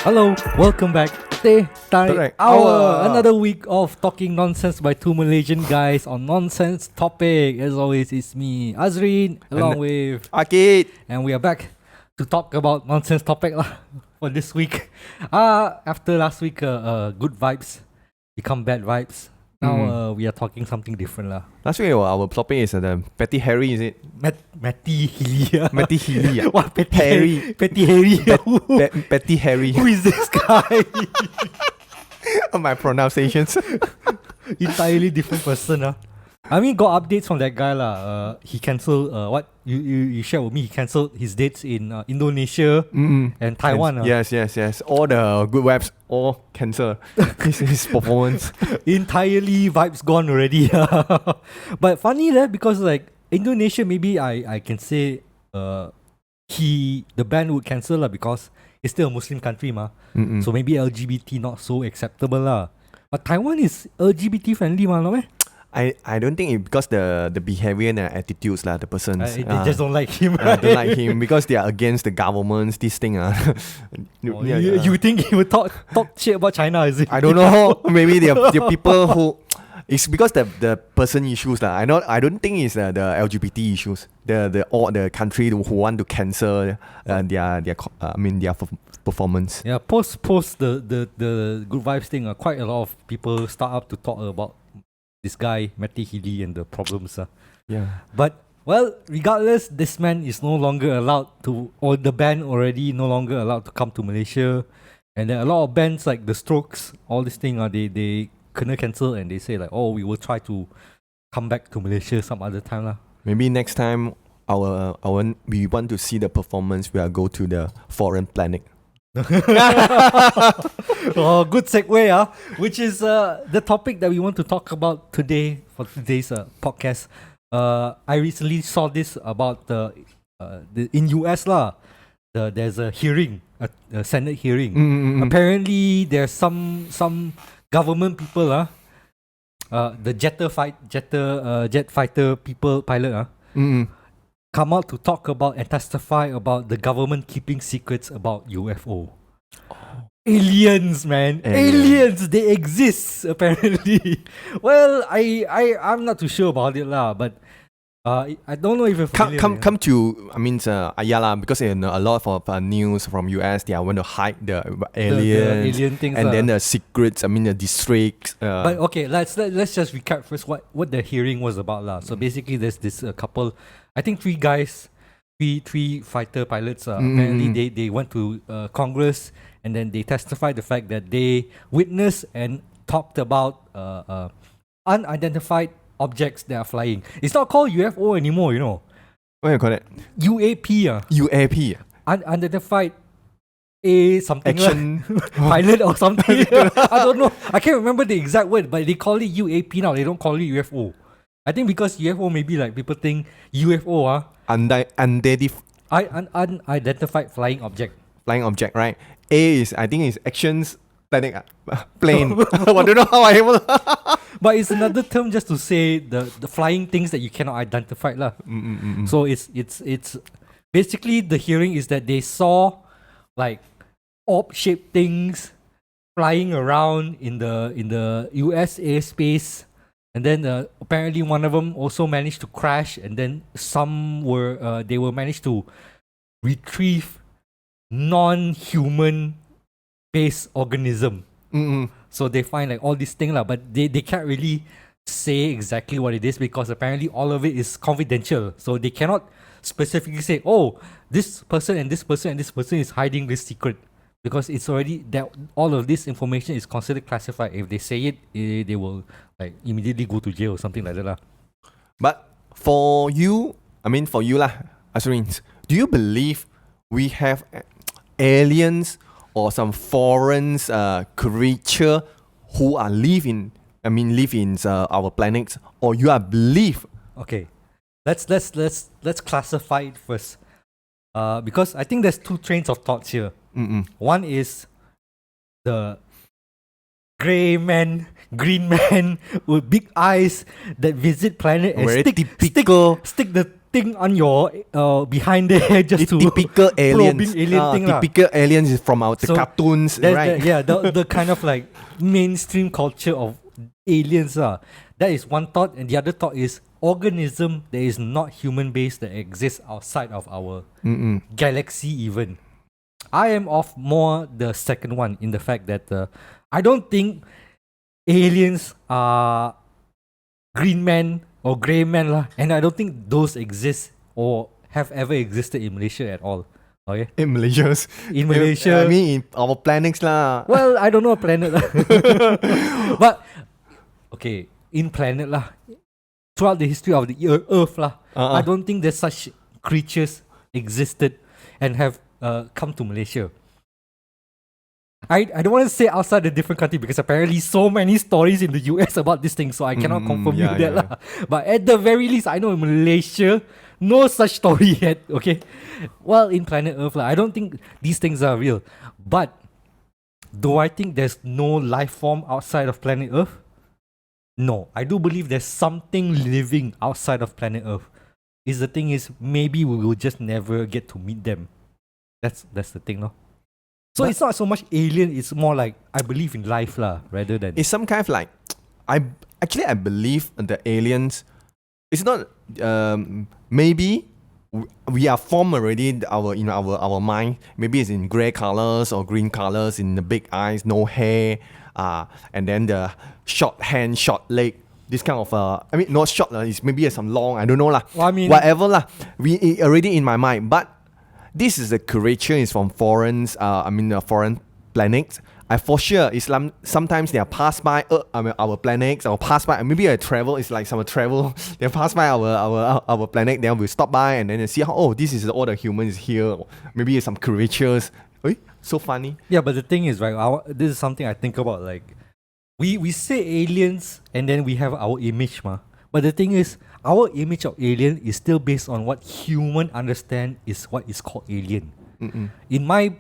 Hello, welcome back. Teh Tarik Hour. Another week of talking nonsense by two Malaysian guys on nonsense topic. As always, it's me, Azreen, along with Ah Kit. and we are back to talk about nonsense topic lah for this week. After last week, good vibes become bad vibes. Now we are talking something different lah. Last week our topic is the Petty Harry, is it? Matty Healy. Matty Healy. What Petty Harry? Petty Harry. Petty Harry. Who is this guy? My pronunciations. Entirely different person. I mean, got updates from that guy lah. He cancelled what you shared with me. He cancelled his dates in Indonesia and Taiwan. Yes. All the good webs all cancel his performance. Entirely vibes gone already. But funny that because like Indonesia, maybe I can say the band would cancel lah because it's still a Muslim country ma. So maybe LGBT not so acceptable lah. But Taiwan is LGBT friendly ma, no meh? I don't think it because the behavior and attitudes lah, the persons. They just don't like him, right? Don't like him because they are against the governments. This thing You think he would talk shit about China? Is it? I don't know. Maybe they're people who. It's because the person issues lah. I don't think it's the LGBT issues. The country who want to cancel their performance. Yeah, post the good vibes thing. Quite a lot of people start up to talk about this guy Matty Healy and the problems. Yeah. But well, regardless, this man is no longer allowed to, or the band already no longer allowed to come to Malaysia. And there are a lot of bands like The Strokes, all this thing, they kena cancel and they say like, oh, we will try to come back to Malaysia some other time lah. Maybe next time we want to see the performance, we'll go to the foreign planet. Oh, good segue, which is the topic that we want to talk about today for today's podcast. I recently saw this about the in US lah. There's a hearing, a Senate hearing. Apparently, there's some government people the jet fighter pilot come out to talk about and testify about the government keeping secrets about UFO. Aliens, man. Aliens, they exist, apparently. Well, I'm not too sure about it lah, but I don't know if you're familiar. Come to, because in a lot of news from US, they want to hide the aliens, the alien things, and then the secrets, the districts. But okay, let's just recap first what the hearing was about lah. So basically, there's this couple, I think three guys, three fighter pilots. Apparently, they went to Congress and then they testified the fact that they witnessed and talked about unidentified objects that are flying. It's not called UFO anymore, you know. What do you call it? UAP. UAP. Unidentified something action pilot or something. I don't know. I can't remember the exact word, but they call it UAP now. They don't call it UFO. I think because UFO maybe like people think UFO unidentified flying object. Flying object, right? A is I think is actions plane. I don't know how I But it's another term just to say the flying things that you cannot identify lah. So it's basically the hearing is that they saw like orb-shaped things flying around in the US airspace, and then apparently one of them also managed to crash, and then some were managed to retrieve non-human based organism. So they find like all these things lah, but they can't really say exactly what it is because apparently all of it is confidential. So they cannot specifically say, oh, this person and this person and this person is hiding this secret, because it's already that all of this information is considered classified. If they say it, they will like immediately go to jail or something like that lah. But for you lah, Azreen, do you believe we have aliens or some foreign creature who are live in our planets, or you are believe? Okay, let's classify it first, because I think there's two trains of thoughts here. One is the green man with big eyes that visit planet and stick the thing on your behind there just It's to typical aliens. probing alien thing lah. Typical aliens is from our So, cartoons, That's right? the kind of like mainstream culture of aliens. That is one thought, and the other thought is organism that is not human based that exists outside of our galaxy even. I am of more the second one in the fact that I don't think aliens are green man or grey man lah, and I don't think those exist or have ever existed in Malaysia at all. Okay, In Malaysia. in Malaysia. I mean, in our planets lah. Well, I don't know a planet lah. But okay, in planet lah, throughout the history of the Earth lah, I don't think there's such creatures existed and have come to Malaysia. I don't want to say outside the different country because apparently so many stories in the US about this thing, so I cannot confirm you that lah. But at the very least, I know in Malaysia, no such story yet. Okay, well, in planet Earth lah, I don't think these things are real. But do I think there's no life form outside of planet Earth? No, I do believe there's something living outside of planet Earth. The thing is, maybe we will just never get to meet them. That's the thing, no. So it's not so much alien. It's more like I believe in life, lah, rather than. It's some kind of like, I believe the aliens. It's not maybe we are formed already in our mind. Maybe it's in grey colors or green colors, in the big eyes, no hair, and then the short hand, short leg. This kind of I mean, not short it's maybe some long. I don't know lah. Well, I mean, whatever lah. We already in my mind, but this is a creature is from foreign planets. I for sure Islam sometimes they are passed by our planets or pass by maybe a travel is like some travel they pass by our planet, then we stop by and then they see how this is all the humans here, or maybe some creatures. So funny. Yeah, but the thing is, right, this is something I think about. Like we say aliens and then we have our image but the thing is, our image of alien is still based on what human understand is what is called alien. In my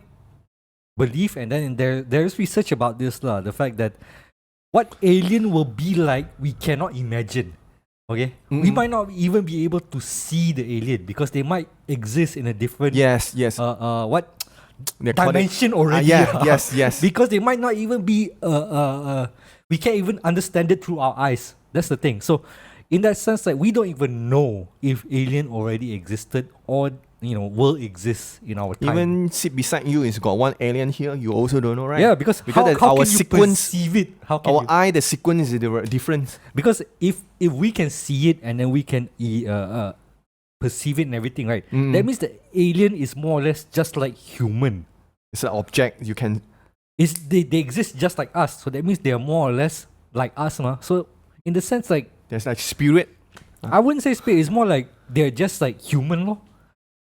belief, and then there is research about this the fact that what alien will be like we cannot imagine. Okay, we might not even be able to see the alien because they might exist in a different what they call dimension already. Yes. Because they might not even be we can't even understand it through our eyes. That's the thing. So in that sense, like, we don't even know if alien already existed or will exist in our time. Even sit beside you is got one alien here. You also don't know, right? Yeah, because how our can sequence, you perceive it? How can our you? eye, the sequence is different. Because if we can see it and then we can perceive it and everything, right? That means the alien is more or less just like human. It's an object you can. They exist just like us, so that means they are more or less like us, So in the sense, like, there's like spirit. I wouldn't say spirit. It's more like they're just like human, lor.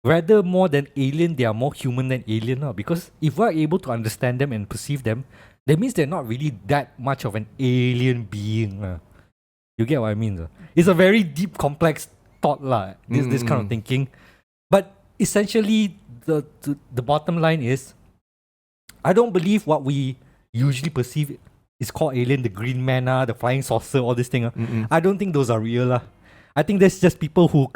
Rather more than alien, they are more human than alien, because if we're able to understand them and perceive them, that means they're not really that much of an alien being. You get what I mean? It's a very deep, complex thought, this kind of thinking. But essentially, the bottom line is, I don't believe what we usually perceive is called alien, the green man, the flying saucer, all this thing. I don't think those are real. I think that's just people who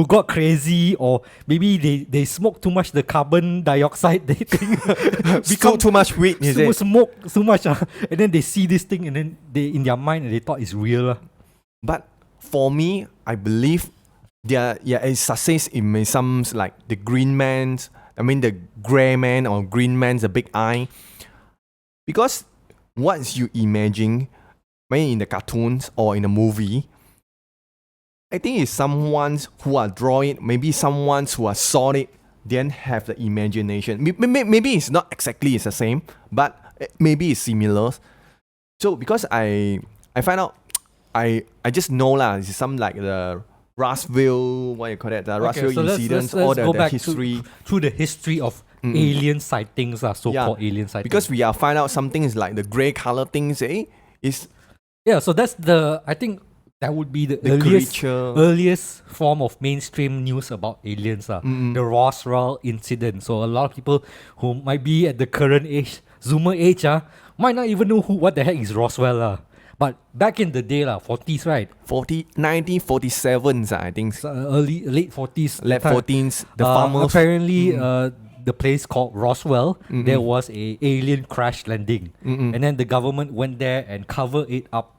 got crazy, or maybe they smoke too much the carbon dioxide. They think become too much weed. Smoke too much, and then they see this thing, and then they in their mind and they thought it's real. But for me, I believe it's success in some like the green man. I mean the grey man or green man's a big eye, because once you imagine, maybe in the cartoons or in a movie, I think it's someone who are drawing, maybe someone who are saw it, then have the imagination. Maybe it's not exactly it's the same, but maybe it's similar. So because I find out, I just know it's some like the Roswell, what you call that, the Roswell incidents, let's or go the back history. through the history of alien sightings, so-called alien sightings. Because we are find out something is like the grey color things, so that's I think that would be the earliest form of mainstream news about aliens, the Roswell incident. So a lot of people who might be at the current age, Zoomer age, might not even know what the heck is Roswell. But back in the day, 40s, right? 1947, I think. So, late 40s. Late 14s, the farmers. Apparently, the place called Roswell, Mm-mm. there was a alien crash landing. Mm-mm. And then the government went there and covered it up,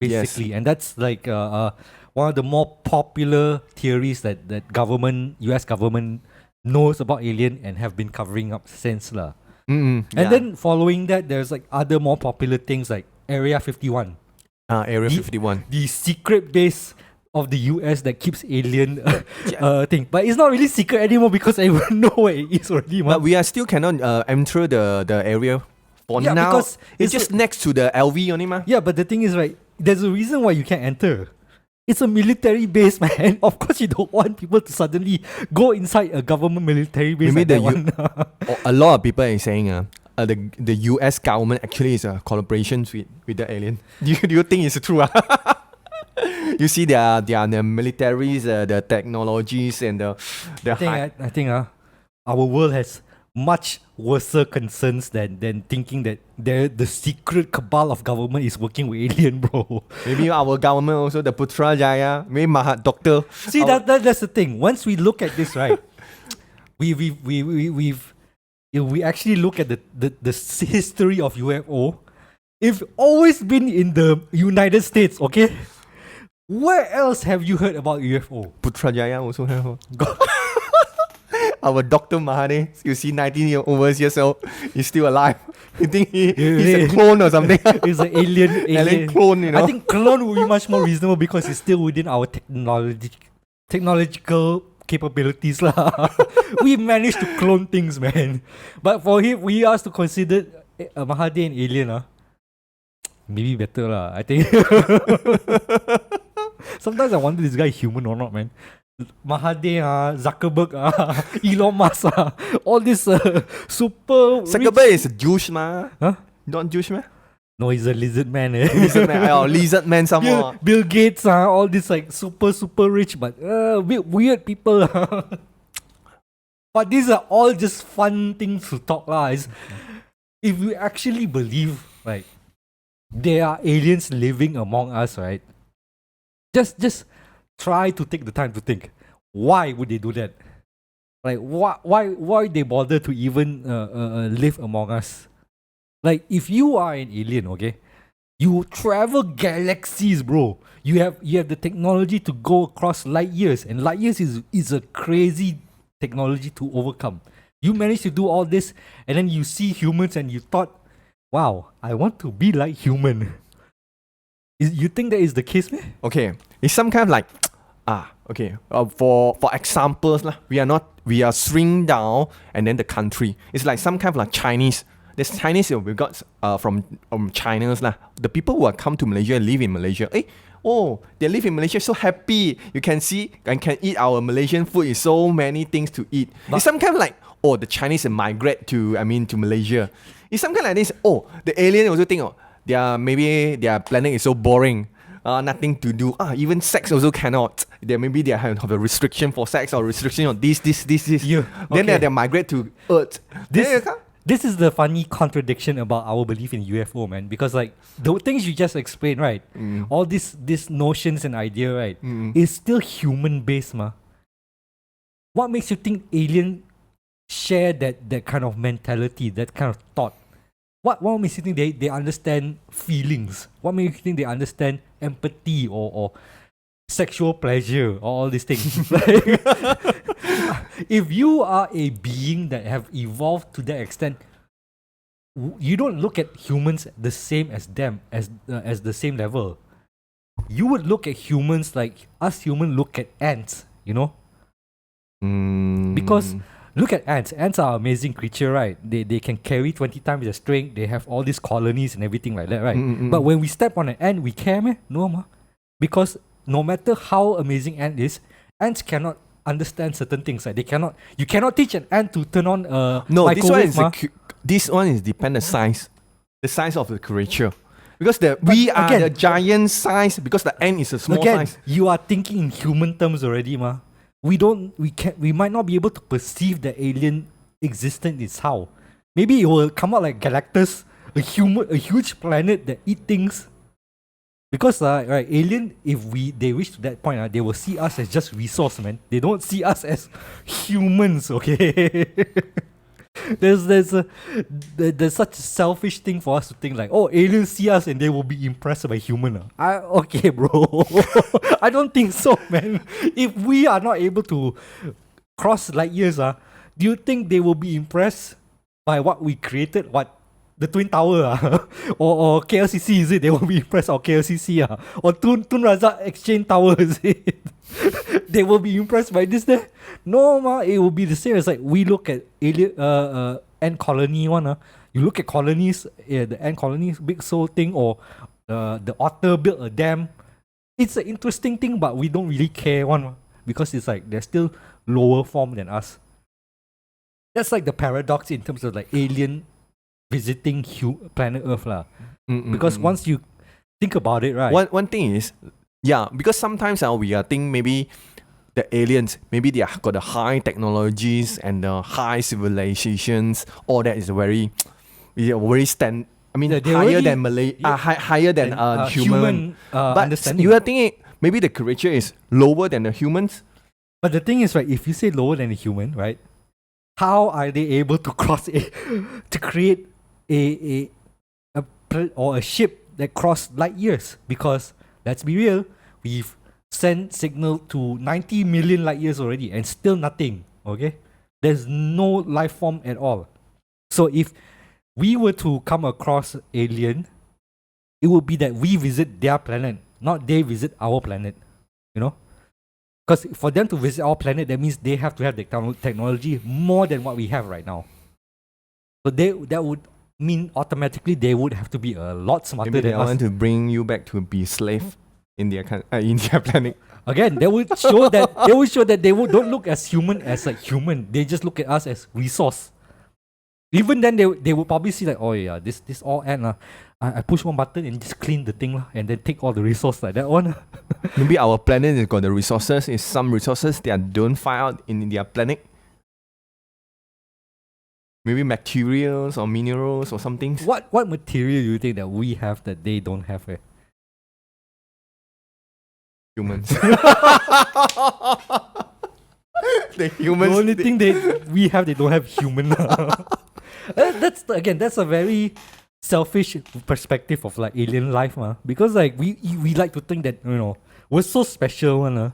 basically. And that's like one of the more popular theories that US government knows about alien and have been covering up since. Mm-mm. And then following that, there's like other more popular things like Area 51. Area 51. The secret base of the US that keeps alien thing. But it's not really secret anymore because everyone know where it is already. But we are still cannot enter the area for now. Because it's just next to the LV only, ma. Yeah, but the thing is, right, there's a reason why you can't enter. It's a military base, man. Of course, you don't want people to suddenly go inside a government military base. Maybe a a lot of people are saying the US government actually is a collaboration with the alien. Do you think it's true? You see the militaries, the technologies, and I think our world has much worse concerns than thinking that the secret cabal of government is working with alien, bro. Maybe our government also, the Putrajaya, maybe Doctor. See, that's the thing. Once we look at this, right, if we actually look at the history of UFO, it's always been in the United States, okay? Where else have you heard about UFO? Putrajaya also have. Our Dr. Mahane, you see 19 years old, he's still alive. You think he's a clone or something? He's an alien clone, you know. I think clone would be much more reasonable because it's still within our technological capabilities. We managed to clone things, man. But for him, we asked to consider Mahadi an alien. Maybe better, I think. Sometimes I wonder this guy is human or not, man. Mahathir, Zuckerberg, Elon Musk, all this super Zuckerberg is a Jewish, ma. Huh? Not Jewish, ma? No, he's a lizard man. Lizard man. Oh, lizard man somehow. Bill Gates, all this like super rich, but weird people. But these are all just fun things to talk. If you actually believe, like, there are aliens living among us, right? Just try to take the time to think. Why would they do that? Like, why they bother to even live among us? Like, if you are an alien, okay, you travel galaxies, bro. You have the technology to go across light years, and light years is a crazy technology to overcome. You managed to do all this, and then you see humans, and you thought, wow, I want to be like human. You think that is the case, man? Okay, it's some kind of like, okay. For examples, we are shrink down, and then the country. It's like some kind of like Chinese. There's Chinese we got from China's . The people who are come to Malaysia and live in Malaysia. They live in Malaysia so happy. You can see and can eat our Malaysian food. Is so many things to eat. It's some kind of like, the Chinese migrate to Malaysia. It's some kind of like this. The alien also think, maybe their planet is so boring. Nothing to do. Even sex also cannot. Maybe they have a restriction for sex or restriction on this. Yeah, Then they migrate to Earth. This is the funny contradiction about our belief in UFO, man. Because like the things you just explained, right? All these notions and idea, right, is still human based, ma. What makes you think alien share that kind of mentality, that kind of thought? What makes you think they understand feelings? What makes you think they understand empathy or sexual pleasure or all these things? Like, if you are a being that have evolved to that extent, you don't look at humans the same as them, as the same level. You would look at humans like us humans look at ants, you know? Because look at ants. Ants are amazing creature, right? They can carry 20 times the strength. They have all these colonies and everything like that, right? But when we step on an ant, we care, man? No, ma. Because no matter how amazing ant is, ants cannot understand certain things. Like you cannot teach an ant to turn on a microwave, this one is dependent the size of the creature. Because we are the giant size, because the ant is a small size. You are thinking in human terms already, ma. We might not be able to perceive the alien existence is how. Maybe it will come out like Galactus, a huge planet that eat things. Because right, alien, if they reach to that point, they will see us as just resource, man. They don't see us as humans, okay? there's such a selfish thing for us to think like, oh, aliens see us and they will be impressed by human. Okay, bro. I don't think so, man. If we are not able to cross light years, do you think they will be impressed by what we created? What? The Twin Tower, or KLCC, is it? They will be impressed, or KLCC, or Tun Razak Exchange Tower, is it? They will be impressed by this there. No, it will be the same as like we look at alien, ant colony one. You look at colonies, the ant colonies, big soul thing, or the otter built a dam. It's an interesting thing, but we don't really care one because it's like they're still lower form than us. That's like the paradox in terms of like alien visiting planet Earth lah. Because once you think about it, right? One thing is, because sometimes we are thinking maybe the aliens, maybe they got the high technologies and the high civilizations. All that is very higher than higher than human. But understanding. you are thinking maybe the creature is lower than the humans. But the thing is, right? If you say lower than a human, right? How are they able to to create a ship that crossed light years? Because let's be real, we've sent signal to 90 million light years already and still nothing. Okay, there's no life form at all. So if we were to come across alien, it would be that we visit their planet, not they visit our planet. You know, because for them to visit our planet, that means they have to have the technology more than what we have right now. So that would mean automatically they would have to be a lot smarter Maybe than they us. want to bring you back to be slave in their planet. Again, they would show that they don't look as human as like human. They just look at us as resource. Even then, they would probably see like, oh yeah, this all ant I push one button and just clean the thing and then take all the resource like that one. Maybe our planet has got the resources. Is some resources that don't find out in their planet. Maybe materials or minerals or something. What material do you think that we have that they don't have? Humans. The humans. The only thing we have, they don't have human. That's a very selfish perspective of like alien life, because like we like to think that we're so special,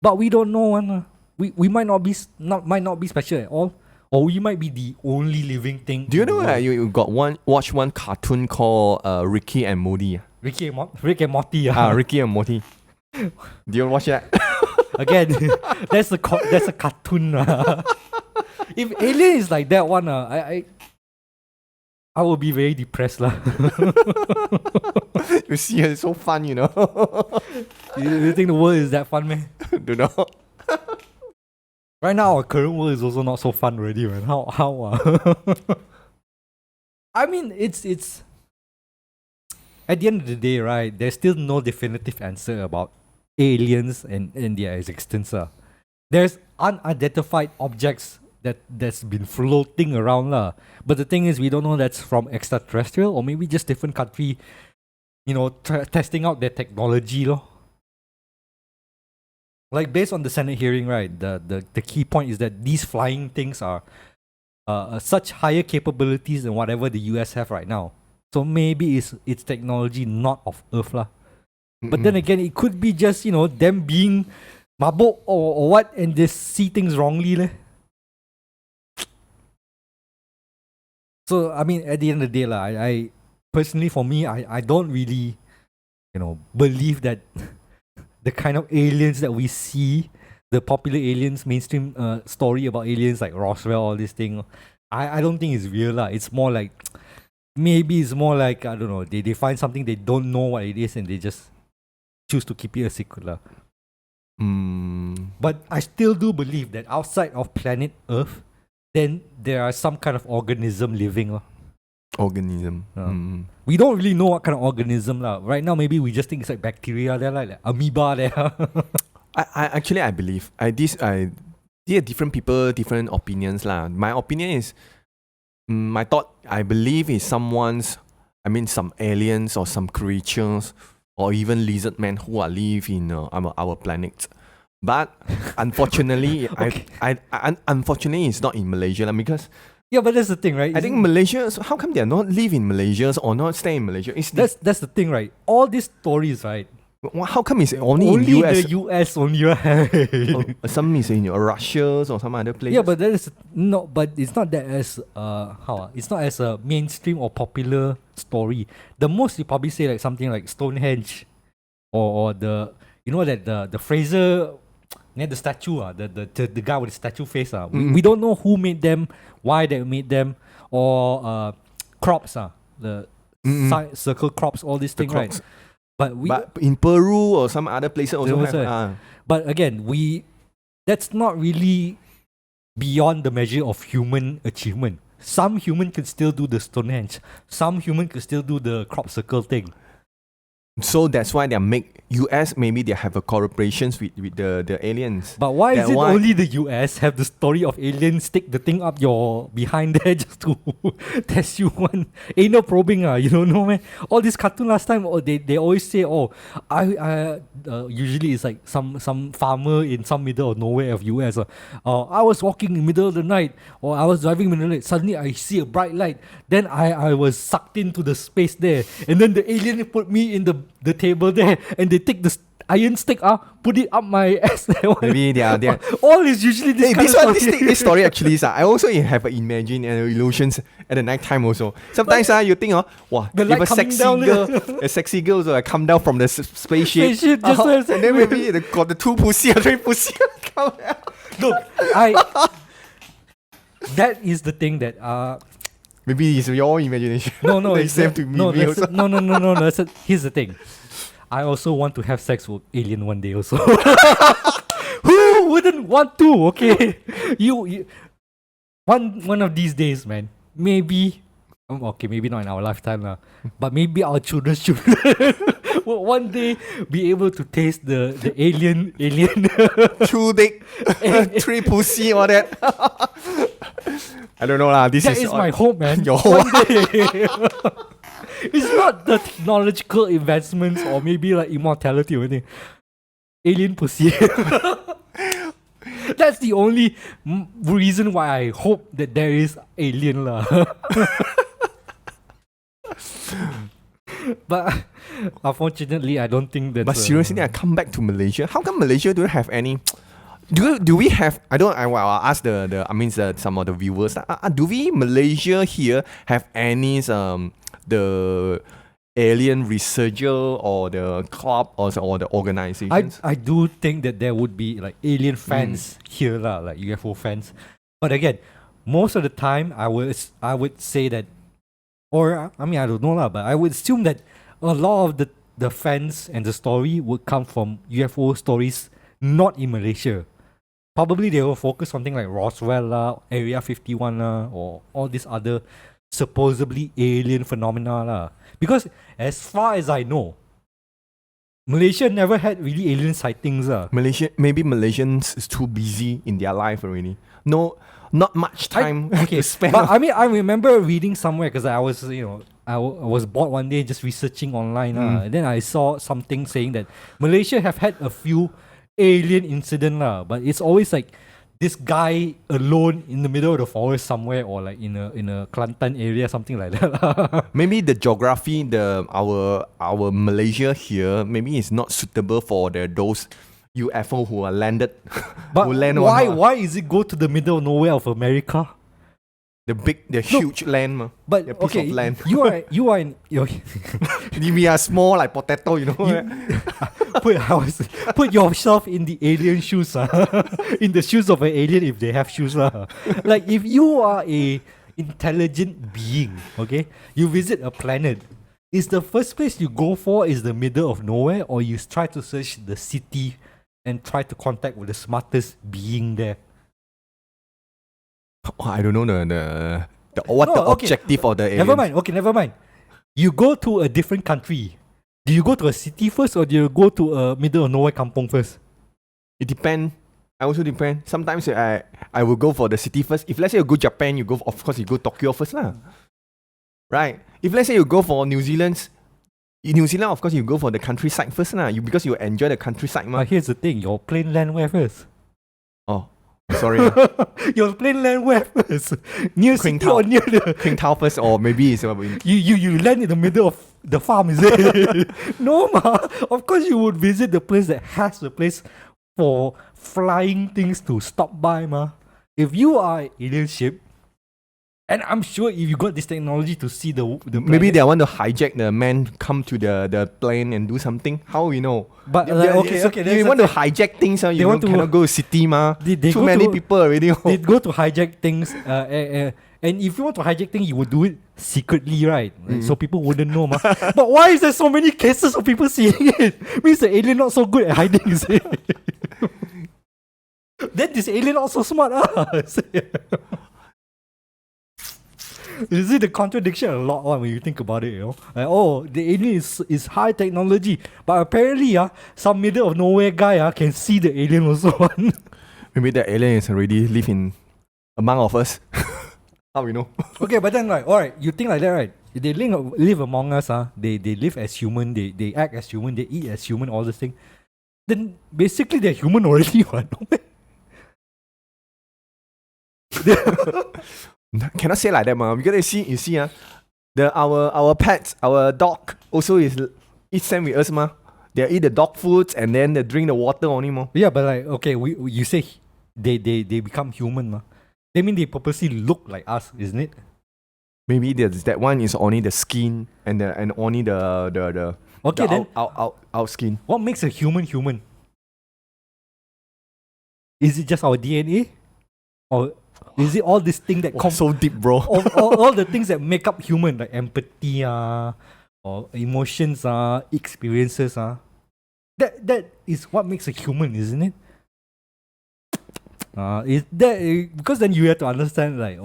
but we don't know, we might not be special at all, or we might be the only living thing. Do you know you watch one cartoon called Ricky and Morty? Rick and Morty. Ricky and Morty. Do you watch that? Again, that's a cartoon. If alien is like that one, I will be very depressed lah. You see, it's so fun, You think the world is that fun, man? Do not. Right now, our current world is also not so fun already, man. How? I mean, it's at the end of the day, right? There's still no definitive answer about aliens and their existence. There's unidentified objects that's been floating around lah. But the thing is, we don't know that's from extraterrestrial or maybe just different country, testing out their technology lor. Like based on the Senate hearing, right? The key point is that these flying things are such higher capabilities than whatever the US have right now. So maybe it's technology not of Earth lah. But then again, it could be just them being mabok or what, and they see things wrongly leh. So I mean, at the end of the day lah, I personally, for me, I don't really believe that the kind of aliens that we see, the popular aliens, mainstream story about aliens like Roswell, all this thing, I don't think it's real lah. It's more like, maybe it's more like, I don't know, they find something, they don't know what it is, and they just choose to keep it a secret lah. But I still do believe that outside of planet Earth, then there are some kind of organism living. Organism. We don't really know what kind of organism lah. Right now, maybe we just think it's like bacteria there, like amoeba there. I believe different people, different opinions lah. My opinion is, I believe is some aliens or some creatures or even lizard men who are live in our planet. But unfortunately, unfortunately, it's not in Malaysia lah, because Yeah, but that's the thing, right? I think Malaysia. So how come they are not live in Malaysia or not stay in Malaysia? That's the thing, right? All these stories, right? How come it's only in US? the US only, right? Some is in Russia or some other place. Yeah, but that is no, but it's not that as it's not as a mainstream or popular story. The most you probably say like something like Stonehenge, or the that the Fraser near the statue the guy with the statue face we don't know who made them, why they made them, or crops the circle crops, all these things, right? But in Peru or some other places also have. But again, that's not really beyond the measure of human achievement. Some human can still do the Stonehenge. Some human can still do the crop circle thing. So that's why they make US, maybe they have a collaborations with the aliens. But why is it only the US have the story of aliens stick the thing up your behind there just to test you one? Ain't no probing, you don't know, man. All this cartoon last time, they always say, I usually it's like some farmer in some middle of nowhere of US. I was walking in the middle of the night, or I was driving in the middle of the night. Suddenly I see a bright light. Then I was sucked into the space there, and then the alien put me in the table there, and they take the iron stick, put it up my ass there. Maybe they are all is usually this kind of story. This story actually is I also have imagine and illusions at the night time also. Sometimes you think wow, the if light coming down, a sexy girl also come down from the spaceship just and then maybe they got the 2 pussy or 3 pussy come out. Look, that is the thing that maybe it's your imagination. No, it's same to me. No. Here's the thing. I also want to have sex with alien one day also. Who wouldn't want to? Okay, you one of these days, man. Maybe maybe not in our lifetime lah, but maybe our children's children will one day be able to taste the alien 2 dick, 3 pussy, all that. I don't know lah. That is my hope, man. Your hope. One day. It's not the technological advancements or maybe like immortality or anything. Alien pussy. That's the only reason why I hope that there is alien lah. But unfortunately, I don't think that. But seriously, I come back to Malaysia. How come Malaysia don't have any? Do we have? I'll ask some of the viewers. Do we Malaysia here have any the alien researcher or the club or the organizations? I do think that there would be like alien fans here lah, like UFO fans. But again, most of the time I would say that, or I don't know lah, but I would assume that a lot of the fans and the story would come from UFO stories not in Malaysia. Probably they will focus on something like Roswell lah, Area 51 lah, or all these other supposedly alien phenomena lah. Because as far as I know, Malaysia never had really alien sightings lah. Maybe Malaysians is too busy in their life already. No, not much time to spend. But I remember reading somewhere because I was I was bored one day just researching online and then I saw something saying that Malaysia have had a few alien incident lah, but it's always like this guy alone in the middle of the forest somewhere, or like in a Kelantan area, something like that. Maybe the geography, our Malaysia here, maybe it's not suitable for those UFO who are landed. But why is it go to the middle of nowhere of America? The huge land, but the piece of land. you are in We are small like potato, Put yourself in the alien shoes, in the shoes of an alien if they have shoes, like if you are a intelligent being, okay, you visit a planet. Is the first place you go for is the middle of nowhere, or you try to search the city and try to contact with the smartest being there? I don't know the objective of the alien. Never mind. You go to a different country. Do you go to a city first, or do you go to a middle of nowhere kampung first? It depends. I also depend. Sometimes I will go for the city first. If let's say you go Japan, you go Tokyo first lah. Right? If let's say you go for New Zealand, In New Zealand, of course, you go for the countryside first, because you enjoy the countryside, ma. But here's the thing, your plain land where first? Oh, sorry. Your plain land where first? Near city or near the... Queen first, or maybe it's You land in the middle of the farm, is it? No, ma. Of course you would visit the place that has the place for flying things to stop by, ma. If you are an alien ship, and I'm sure if you got this technology to see the maybe they want to hijack the man, come to the plane and do something. How we know? But you want to hijack things, cannot go to city, ma. Too many people already. They go to hijack things, and if you want to hijack things, you would do it secretly, right? So people wouldn't know, ma. But why is there so many cases of people seeing it? Means the alien not so good at hiding, is it? Then this alien not so smart, You see the contradiction a lot when you think about it, you know. Like, the alien is high technology, but apparently some middle of nowhere guy can see the alien also. Maybe the alien is already living among of us. How we know? Okay, but then alright, you think like that, right? They live among us, they live as human, they act as human, they eat as human, all this thing. Then basically they're human already, right? Cannot say like that, man. Because you see, our pets, our dog also eat same with us, ma. They eat the dog foods and then they drink the water only, ma. Yeah, but like, okay, you say they become human, ma. They mean they purposely look like us, isn't it? Maybe that one is only the skin and only the okay, the then out skin. What makes a human human? Is it just our DNA, or is it all this thing that so deep, bro? all the things that make up human, like empathy, or emotions, experiences, that is what makes a human, isn't it? Is that because then you have to understand, like,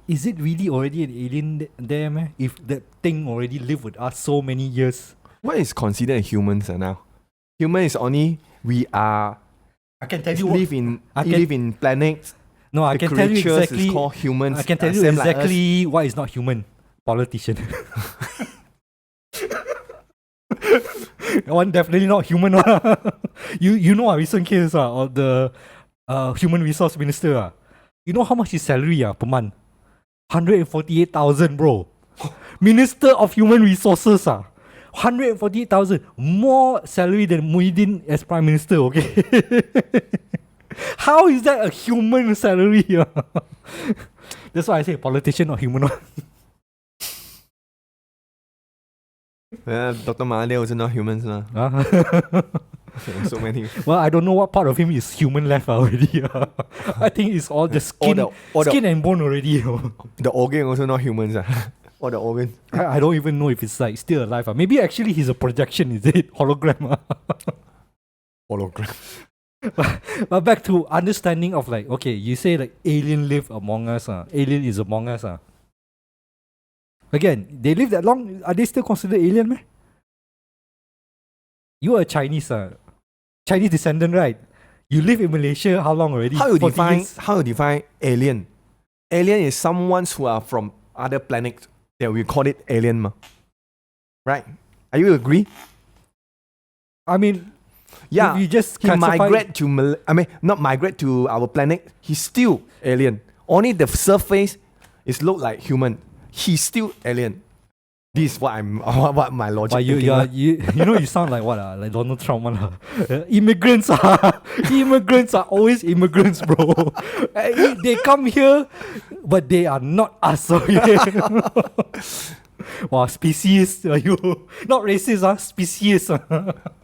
is it really already an alien there, man? If that thing already lived with us so many years. What is considered humans now? Human is only we are. I can tell you live in planets. No, I can tell you exactly. Is called humans. I can tell you exactly what is not human. Politician. One definitely not human. You know our recent case of the human resource minister. You know how much his salary per month? 148,000, bro. Minister of Human Resources 148,000, more salary than Muhyiddin as Prime Minister. Okay. How is that a human salary? That's why I say politician, not human. Dr. Mahathir also not humans. So many. Well, I don't know what part of him is human left already. I think it's all the skin, skin and bone already. The organ also not humans. All the organs. I don't even know if it's like still alive. Maybe actually he's a projection, is it? Hologram. Hologram. But back to understanding of like, okay, you say like alien live among us. Alien is among us. Again, they live that long. Are they still considered alien, man? You are Chinese, Chinese descendant, right? You live in Malaysia how long already? How you define alien? Alien is someone who are from other planets that we call it alien, ma. Right? Are you agree? I mean, yeah. If you just not migrate to our planet. He's still alien. Only the surface is look like human. He's still alien. This is what my logic. But you sound like what? Like Donald Trump. Immigrants immigrants are always immigrants, bro. They come here, but they are not us. Wow, species. Are you not racist? Species.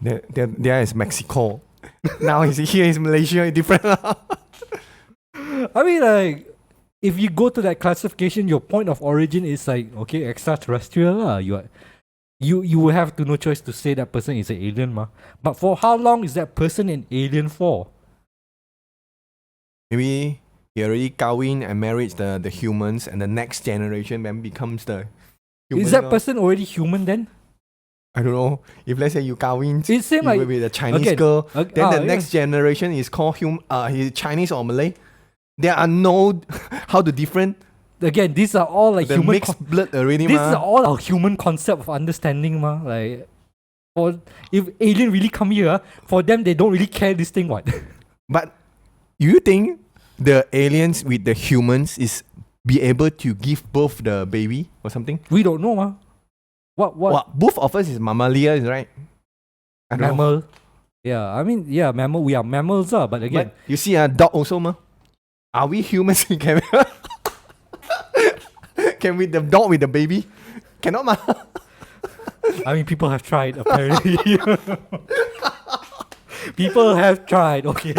There is Mexico. Now here is Malaysia. Different. I mean, like, if you go to that classification, your point of origin is like, okay, extraterrestrial. You will have no choice to say that person is an alien, ma. But for how long is that person an alien for? Maybe he already kawin and married the humans, and the next generation then becomes the human. Is that person already human then? I don't know. If let's say you kawin, it seems like with a Chinese girl, then the next generation is called Chinese or Malay. There are no how to different. again, these are all like The human. mixed blood already, These ma. are all our human concept of understanding, ma. Like, for if alien really come here, for them they don't really care this thing, what? But you think the aliens with the humans is be able to give birth the baby or something? We don't know, ma. What? Well, both of us is mammalians, right? I don't know. Mammal. Yeah, I mean, yeah, mammal. We are mammals, but again, But you see, a dog also, ma. Are we humans? Can we the dog with the baby? Cannot, ma. I mean, people have tried apparently. People have tried. Okay.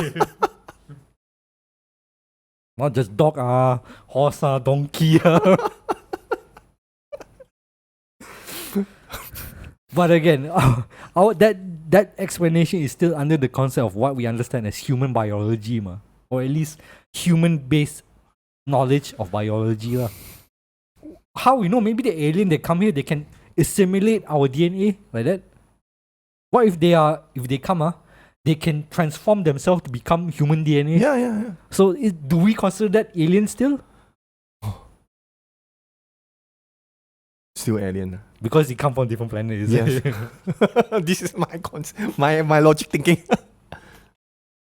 Not just dog, horse, donkey. But again, that explanation is still under the concept of what we understand as human biology, ma, or at least human-based knowledge of biology, lah. How we know? Maybe the alien they come here, they can assimilate our DNA like that. What if they come, they can transform themselves to become human DNA? Yeah. So do we consider that alien still? Still alien. Because they come from different planets. Yes. This is my logic thinking.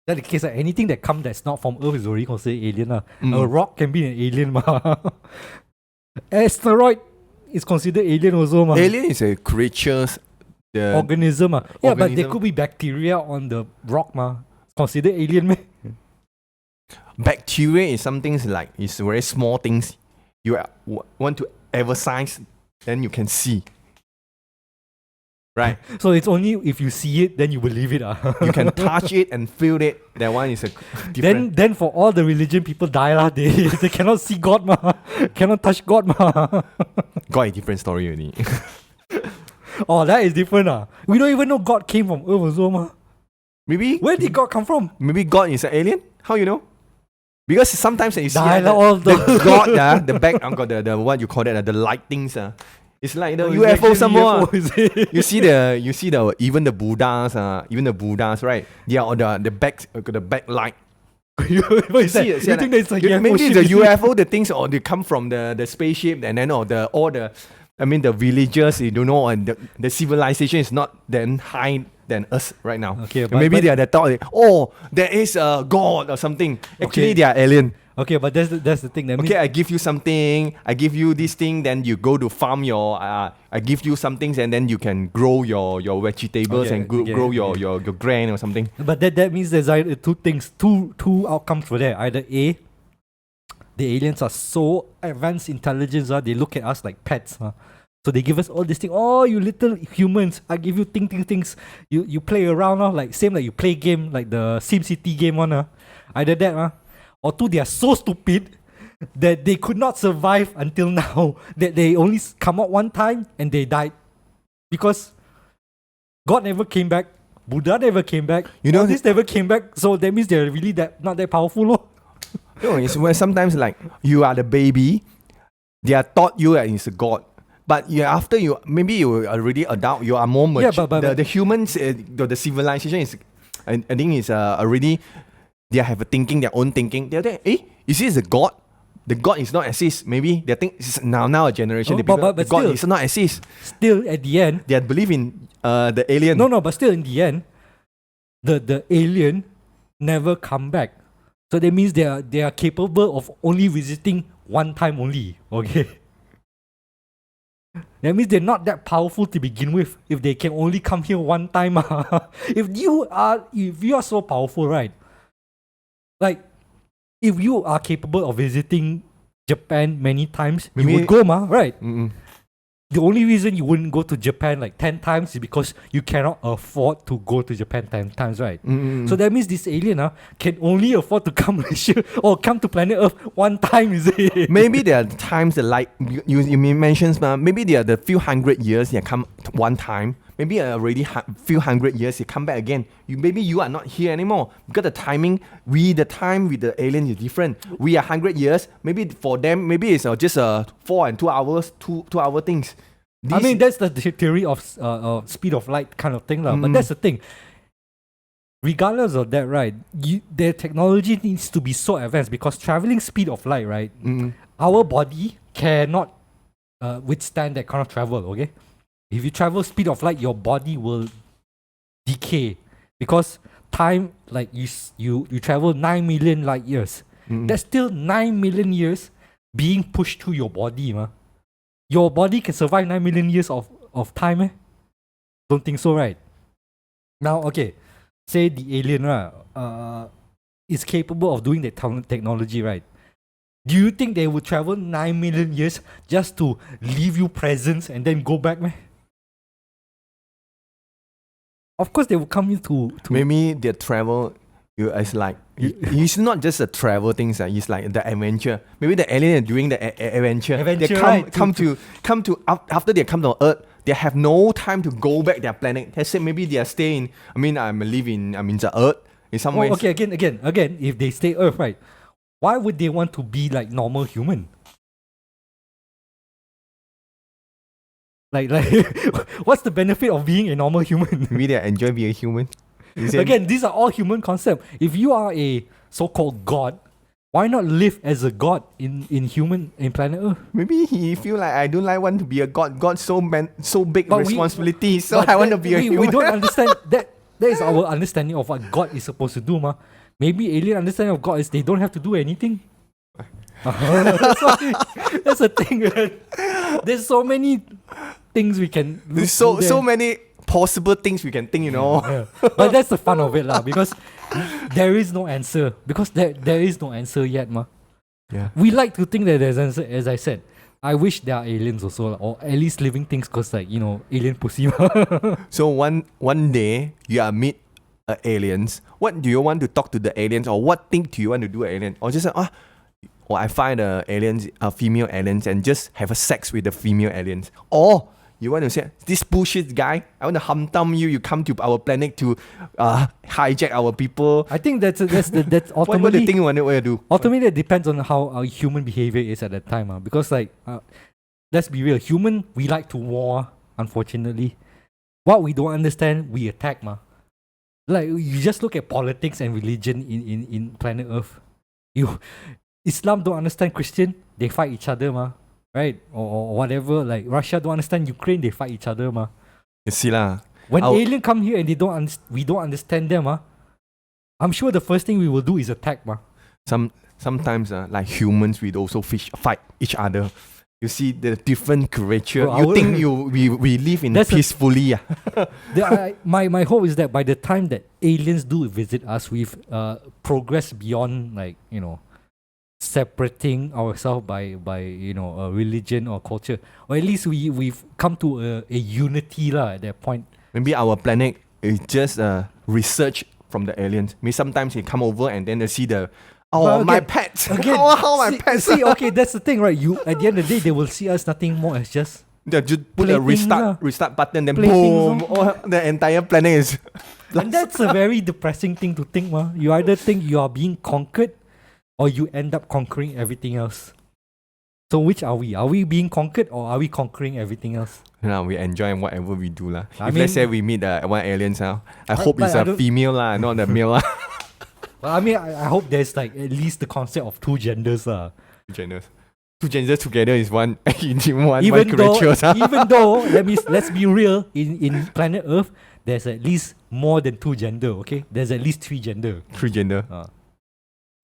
That's the case. Anything that comes that's not from Earth is already considered alien. Mm. A rock can be an alien, ma. Asteroid is considered alien also, ma. Alien is a creature. The Organism, ma. Yeah, but there organism. could be bacteria on the rock, ma. Considered alien, ma. Bacteria is something like it's very small things. You want to emphasize, then you can see. Right. So it's only if you see it, then you believe it. You can touch it and feel it. That one is a different. Then for all the religion people die lah. They cannot see God, ma. Cannot touch God, ma. Got a different story already. Oh, that is different. We don't even know God came from Earth also, ma. Maybe Where did God come from? maybe God is an alien. How you know? Because sometimes you see Die lah, the all the God, the back, got the what you call that, the light things. It's like the Oh, it's UFO actually somewhere. UFO, is it? You see the even the Buddhas, right? They are on the back, the back light. What is that? See it, You think that's a UFO maybe ship, the is it? UFO, the things, or they come from the spaceship, and then the villagers, you don't know, and the civilization is not then high than us right now. Okay, And but- maybe but- they are the thought, there is a God or something. Actually, Okay. they are alien. Okay, but that's the thing. That means Okay, I give you something. I give you this thing. Then you go to farm your. I give you some things, and then you can grow your vegetables Okay, and grow your grain or something. But that means there's either two things, two outcomes for that. Either A, the aliens are so advanced intelligence, they look at us like pets. So they give us all these things. Oh, you little humans, I give you things. You play around, like same like you play game, like the SimCity game one. Either that, or two, they are so stupid that they could not survive until now. That they only come out one time and they died. Because God never came back, Buddha never came back, You know- all this never came back. So that means they're really not that powerful. Lor. No, it's where sometimes like you are the baby, they are taught you that it's a God. But after you maybe you are already adult, you are more mature. Yeah, but- the humans, the civilization is, I think is already. They have a thinking, their own thinking. They're there. Is this a God? The God is not exist. Maybe they think it's now a generation. Oh, the but people, the God still- is not exist. Still, at the end, They believe in the alien. no, but still in the end, the alien never come back. So that means they are capable of only visiting one time only. Okay. That means they're not that powerful to begin with. If they can only come here one time, if you are so powerful, right? Like, if you are capable of visiting Japan many times, you Maybe- would go, right? Mm-mm. The only reason you wouldn't go to Japan like 10 times is because you cannot afford to go to Japan 10 times, right? Mm-mm. So that means this alien can only afford to come Malaysia or come to planet Earth one time, is it? Maybe there are times that like you mentioned, maybe there are the few hundred years they come one time. Maybe already few hundred years they come back again. Maybe you are not here anymore because the timing, the time with the alien is different. We are 100 years. Maybe for them, maybe it's just 4 and 2 hours, 2 hour things. I mean, that's the theory of speed of light kind of thing, but that's the thing. Regardless of that, right, their technology needs to be so advanced because traveling speed of light, right, Mm-mm. our body cannot withstand that kind of travel, okay? If you travel speed of light, your body will decay because time, like you travel 9 million light years. That's still 9 million years being pushed through your body, ma. Your body can survive 9 million years of time, eh? Don't think so, right? Now, okay, say the alien is capable of doing that technology, right? Do you think they would travel 9 million years just to leave you presents and then go back, man? Of course, they will come in to Maybe their travel is like it's not just a travel thing, it's like the adventure. Maybe the alien are doing the adventure. They come to after they come to Earth, they have no time to go back their planet. They say maybe they are staying. I mean, I'm living. The Earth in some ways. Okay, again. If they stay Earth, right? Why would they want to be like normal human? Like, what's the benefit of being a normal human? Maybe they enjoy being a human. Again, these are all human concepts. If you are a so-called god, why not live as a god in planet Earth? Maybe he feel like I don't like want to be a god. God so big responsibility. So I want to be a human. We don't understand that. That is our understanding of what God is supposed to do, ma. Maybe alien understanding of God is they don't have to do anything. That's the thing, man. There's so many things we can. There's so many possible things we can think, Yeah. But that's the fun of it, lah. Because there is no answer. Because there is no answer yet, ma. Yeah. We like to think that there's an answer. As I said, I wish there are aliens also, or at least living things, cause alien pussy. So one day you are meet aliens. What do you want to talk to the aliens, or what thing do you want to do alien, or just or I find aliens, female aliens, and just have a sex with the female aliens, or you want to say this bullshit guy, I want to humdum you. You come to our planet to hijack our people. I think that's ultimately. What do you think you want to do? Ultimately, it depends on how our human behavior is at that time, because let's be real, human, we like to war. Unfortunately, what we don't understand, we attack, ma. Like you just look at politics and religion in planet Earth. Islam don't understand Christian, they fight each other, ma. Right? Or whatever. Like Russia don't understand Ukraine, they fight each other, ma. You see lah. When alien come here and we don't understand them, I'm sure the first thing we will do is attack, ma. Sometimes like humans, we also fight each other. You see the different creature. Bro, you think we live in peacefully. My hope is that by the time that aliens do visit us, we've progressed beyond separating ourselves by a religion or culture, or at least we've come to a unity at that point. Maybe our planet is just research from the aliens. Maybe sometimes they come over and then they see the my pets. Again, my pets. See, okay, that's the thing, right? You at the end of the day, they will see us nothing more as just put a restart button, then boom, the entire planet is. And that's a very depressing thing to think, ma. You either think you are being conquered, or you end up conquering everything else. So which are we? Are we being conquered, or are we conquering everything else? No, we enjoy whatever we do lah. Let's say we meet one alien now, I hope it's a female lah, not a male lah. Well, I hope there's like at least the concept of two genders lah. Two genders together is one even though let's be real, in planet Earth there's at least more than two gender, okay? There's at least three gender.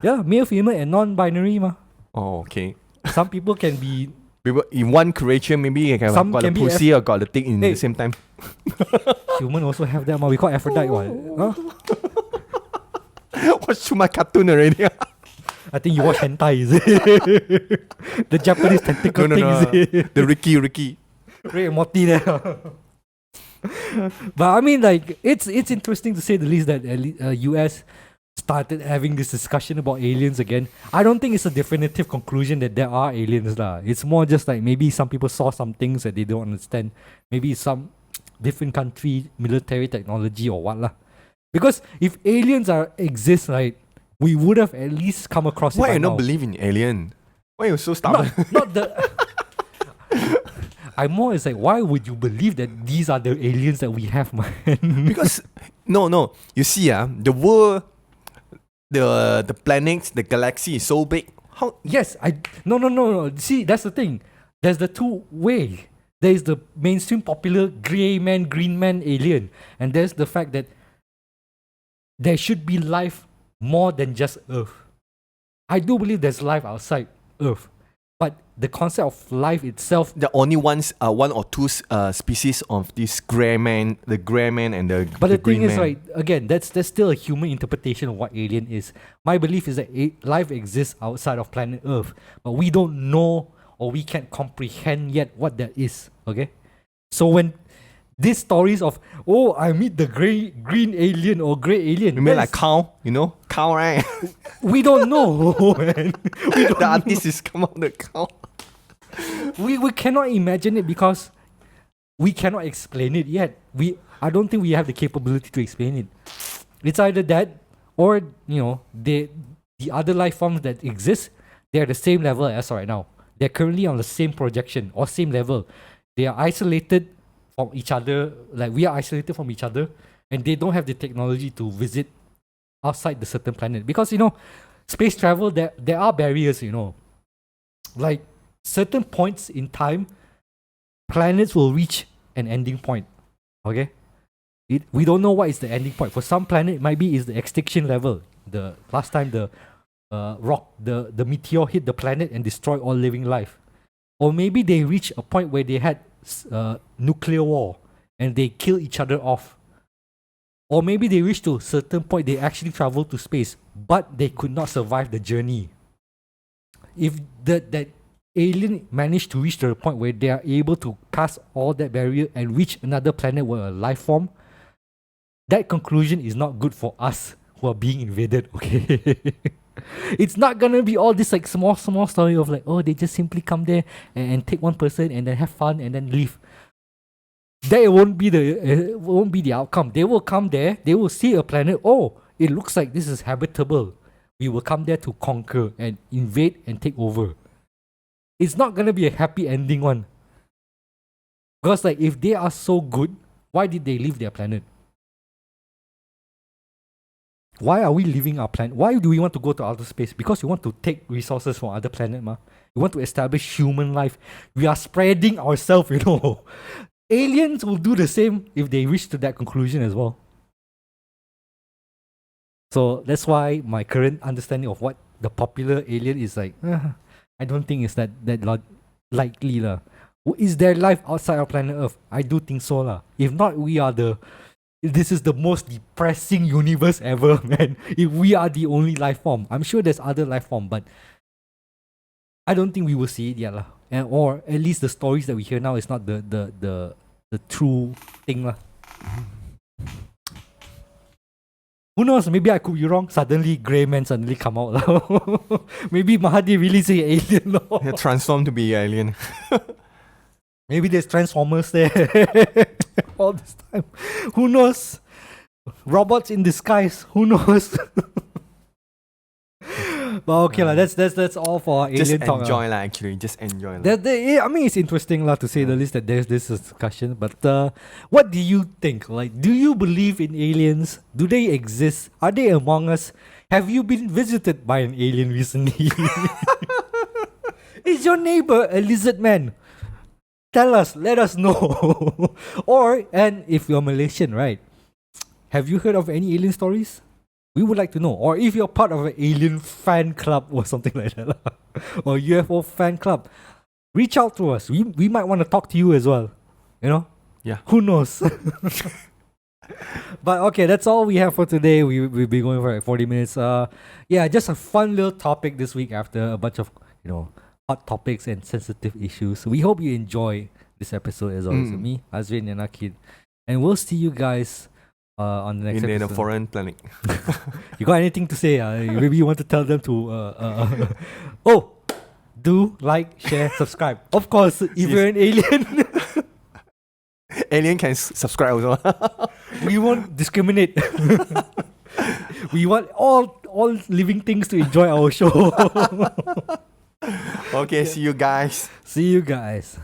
Yeah, male, female, and non-binary, ma. Oh, okay. Some people can be. In one creature, maybe you can got the pussy or got the thing in the same time. Human also have that, ma. We call Aphrodite, what? Huh? Watch too much cartoon already. I think you watch hentai, is it? The Japanese tentacle thing, is it? The Ricky. Rick and Morty there. But I mean, like, it's interesting to say the least that US started having this discussion about aliens again. I don't think it's a definitive conclusion that there are aliens lah. It's more just like maybe some people saw some things that they don't understand. Maybe some different country military technology or what lah. Because if aliens exist, right, we would have at least come across it. Why you not believe in alien? Why you so stubborn? Not the. I'm more it's like, why would you believe that these are the aliens that we have, man? Because no, you see the world, the planets, the galaxy is so big. How? Yes, no. See, that's the thing. There's the two way. There is the mainstream popular grey man, green man alien, and there's the fact that there should be life more than just Earth. I do believe there's life outside Earth, but the concept of life itself. The only one or two species of this grey man, the grey man and the But the green thing is, man. right, again, that's still a human interpretation of what alien is. My belief is that life exists outside of planet Earth, but we don't know or we can't comprehend yet what that is. Okay, so when these stories of I meet the green alien or grey alien, You mean like cow? You know, cow, right? we don't know, man. We don't The artist is come out the cow. we cannot imagine it because we cannot explain it yet. I don't think we have the capability to explain it. It's either that or the other life forms that exist, they're the same level as right now. They're currently on the same projection or same level. They are isolated from each other, like we are isolated from each other, and they don't have the technology to visit outside the certain planet. Because space travel, there are barriers, like certain points in time, planets will reach an ending point. Okay, we don't know what is the ending point. For some planet, it might be is the extinction level. The last time the the meteor hit the planet and destroyed all living life, or maybe they reach a point where they had nuclear war and they kill each other off, or maybe they reach to a certain point they actually travel to space, but they could not survive the journey. If that alien managed to reach to the point where they are able to pass all that barrier and reach another planet with a life form, that conclusion is not good for us who are being invaded. Okay. It's not gonna be all this like small story of like, they just simply come there and take one person and then have fun and then leave. That won't be the outcome. They will come there, they will see a planet. It looks like this is habitable. We will come there to conquer and invade and take over. It's not gonna be a happy ending one. Because like if they are so good, why did they leave their planet? Why are we leaving our planet? Why do we want to go to outer space? Because we want to take resources from other planets, ma. We want to establish human life. We are spreading ourselves, Aliens will do the same if they reach to that conclusion as well. So that's why my current understanding of what the popular alien is like, I don't think it's that likely lah. Is there life outside our planet Earth? I do think so lah. If not, this is the most depressing universe ever, man. If we are the only life form, I'm sure there's other life form, but I don't think we will see it yet lah. Or at least the stories that we hear now is not the true thing lah. Who knows? Maybe I could be wrong. Suddenly, grey man suddenly come out lah. Maybe Mahadi really say alien lah. He transformed to be alien. Maybe there's Transformers there all this time. Who knows? Robots in disguise. Who knows? But okay lah. That's all for our Just alien talk. enjoy lah. Actually, just enjoy lah. I mean, it's interesting lah to say the least that there's this discussion. But what do you think? Like, do you believe in aliens? Do they exist? Are they among us? Have you been visited by an alien recently? Is your neighbor a lizard man? Tell us, let us know. And if you're Malaysian, right? Have you heard of any alien stories? We would like to know. Or if you're part of an alien fan club or something like that, or UFO fan club, reach out to us. We might want to talk to you as well. Yeah. Who knows? But okay, that's all we have for today. We've been going for like 40 minutes. Just a fun little topic this week after a bunch of hot topics and sensitive issues. We hope you enjoy this episode as always. With me, Azreen and Ah Kit. And we'll see you guys on the next episode. In a foreign planet. You got anything to say? Maybe you want to tell them to do like, share, subscribe. Of course, if you're an alien. Alien can subscribe also. We won't discriminate. We want all living things to enjoy our show. Okay, see you guys. See you guys.